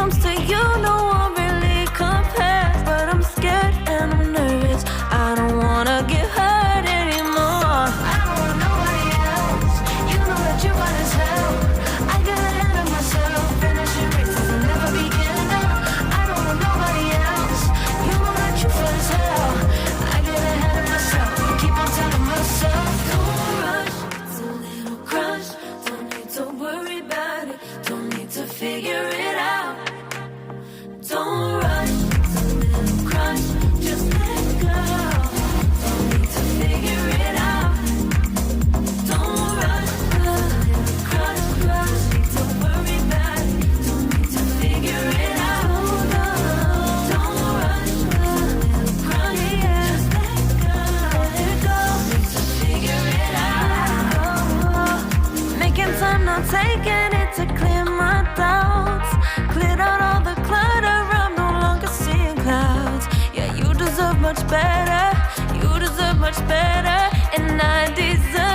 comes to you, no one really compares. But I'm scared and I'm nervous. I don't wanna get hurt anymore. I don't want nobody else. You know that you got as hell. I get ahead of myself. Finishing races and never begin. I don't want nobody else. You know that you got as hell. I get ahead of myself. Keep on telling myself, don't rush. It's a little crush. Don't need to worry about it. Don't need to figure it out. Don't rush. It's a little crush. Just let go. Don't need to figure it out. Don't rush. A little crush, crush. Need to worry about it. Don't need to figure it out. Don't rush. A little crush. Just let go. Let go. Need to figure it out. Making time, not taking it to clear my doubts. Cleared out all the clutter. I'm no longer seeing clouds. Yeah, you deserve much better. You deserve much better. And I deserve